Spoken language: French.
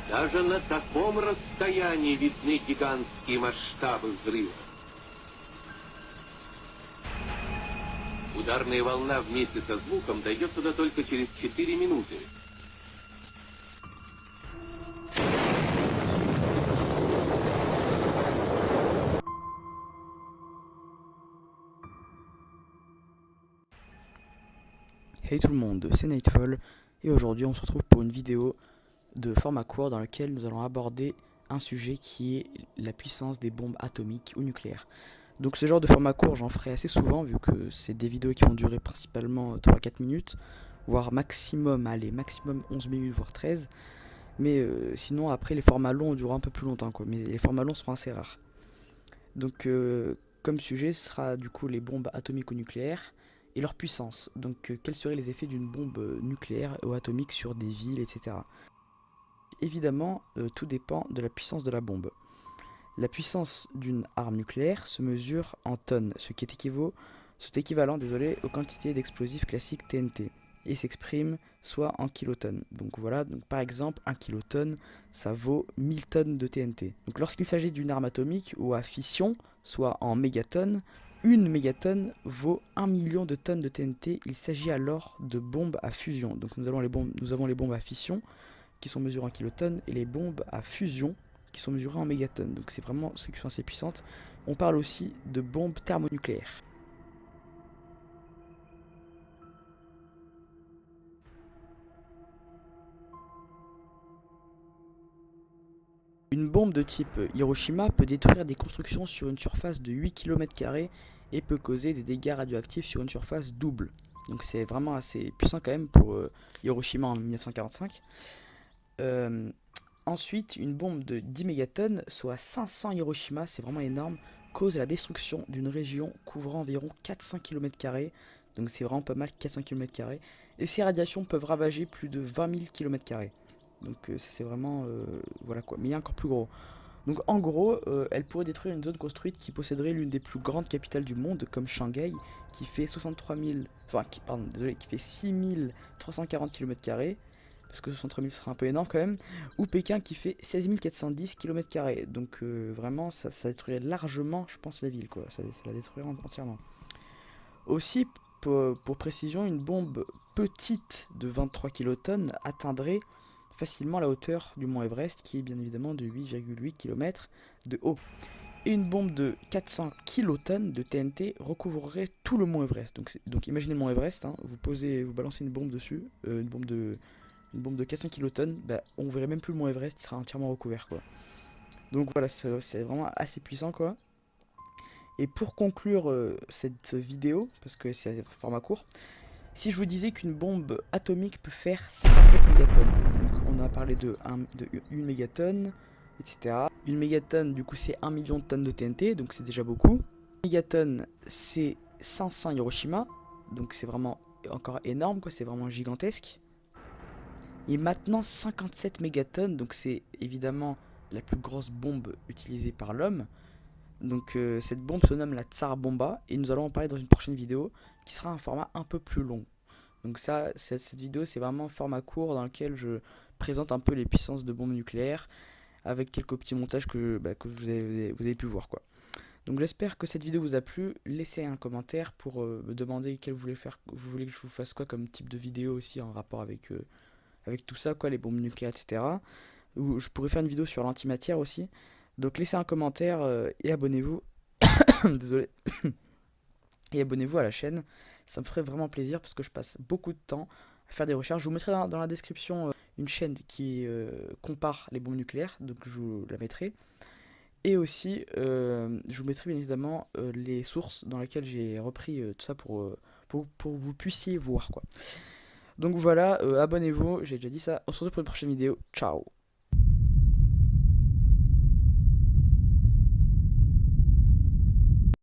Даже на таком расстоянии видны гигантские масштабы взрыва. Ударная волна вместе со звуком дойдет сюда только через 4 минуты. Hey tout le monde, c'est Nightfall et aujourd'hui on se retrouve pour une vidéo de format court dans laquelle nous allons aborder un sujet qui est la puissance des bombes atomiques ou nucléaires. Donc ce genre de format court j'en ferai assez souvent vu que c'est des vidéos qui vont durer principalement 3-4 minutes, voire maximum 11 minutes voire 13. Mais sinon après les formats longs dureront un peu plus longtemps quoi, mais les formats longs seront assez rares. Donc comme sujet ce sera du coup les bombes atomiques ou nucléaires et leur puissance. Donc quels seraient les effets d'une bombe nucléaire ou atomique sur des villes, etc. Évidemment, tout dépend de la puissance de la bombe. La puissance d'une arme nucléaire se mesure en tonnes, ce qui est équivalent aux quantités d'explosifs classiques TNT, et s'exprime soit en kilotonnes. Donc voilà, donc par exemple, 1 kilotonne, ça vaut 1000 tonnes de TNT. Donc lorsqu'il s'agit d'une arme atomique ou à fission, soit en mégatonnes, une mégatonne vaut 1 million de tonnes de TNT. Il s'agit alors de bombes à fusion. Donc nous avons les bombes à fission qui sont mesurées en kilotonnes et les bombes à fusion qui sont mesurées en mégatonnes. Donc c'est vraiment ceux qui sont assez puissantes. On parle aussi de bombes thermonucléaires. Une bombe de type Hiroshima peut détruire des constructions sur une surface de 8 km² et peut causer des dégâts radioactifs sur une surface double. Donc c'est vraiment assez puissant quand même pour Hiroshima en 1945. Ensuite, une bombe de 10 mégatonnes, soit 500 Hiroshima, c'est vraiment énorme, cause la destruction d'une région couvrant environ 400 km². Donc c'est vraiment pas mal, 400 km². Et ces radiations peuvent ravager plus de 20 000 km². Donc ça c'est vraiment voilà quoi, mais il y a encore plus gros. Donc en gros, elle pourrait détruire une zone construite qui posséderait l'une des plus grandes capitales du monde, comme Shanghai, qui fait 6340 km², parce que 63 000 serait un peu énorme quand même, ou Pékin qui fait 16 410 km². Donc vraiment, ça détruirait largement, je pense, la ville, quoi. Ça la détruirait entièrement. Aussi, pour précision, une bombe petite de 23 kilotonnes atteindrait facilement la hauteur du mont Everest, qui est bien évidemment de 8,8 km de haut. Et une bombe de 400 kilotonnes de TNT recouvrerait tout le mont Everest. Donc imaginez le mont Everest, hein, vous balancez une bombe dessus, une bombe de 400 kilotonnes, bah, on verrait même plus le mont Everest, il sera entièrement recouvert quoi. Donc voilà, c'est vraiment assez puissant quoi. Et pour conclure cette vidéo, parce que c'est un format court, si je vous disais qu'une bombe atomique peut faire 57 mégatonnes, donc on a parlé de 1 mégatonne, etc. Une mégatonne, du coup, c'est 1 million de tonnes de TNT, donc c'est déjà beaucoup. Une mégatonne, c'est 500 Hiroshima, donc c'est vraiment encore énorme, quoi, c'est vraiment gigantesque. Et maintenant, 57 mégatonnes, donc c'est évidemment la plus grosse bombe utilisée par l'homme. Donc cette bombe se nomme la Tsar Bomba et nous allons en parler dans une prochaine vidéo qui sera un format un peu plus long. Donc ça, cette vidéo c'est vraiment un format court dans lequel je présente un peu les puissances de bombes nucléaires avec quelques petits montages que vous avez pu voir quoi. Donc j'espère que cette vidéo vous a plu, laissez un commentaire pour me demander quel vous voulez que je vous fasse quoi comme type de vidéo aussi en rapport avec tout ça quoi, les bombes nucléaires etc. Ou je pourrais faire une vidéo sur l'antimatière aussi. Donc laissez un commentaire et abonnez-vous. Désolé. Et abonnez-vous à la chaîne. Ça me ferait vraiment plaisir parce que je passe beaucoup de temps à faire des recherches. Je vous mettrai dans la description une chaîne qui compare les bombes nucléaires. Donc je vous la mettrai. Et aussi, je vous mettrai bien évidemment les sources dans lesquelles j'ai repris tout ça pour que vous puissiez voir quoi. Donc voilà, abonnez-vous. J'ai déjà dit ça. On se retrouve pour une prochaine vidéo. Ciao.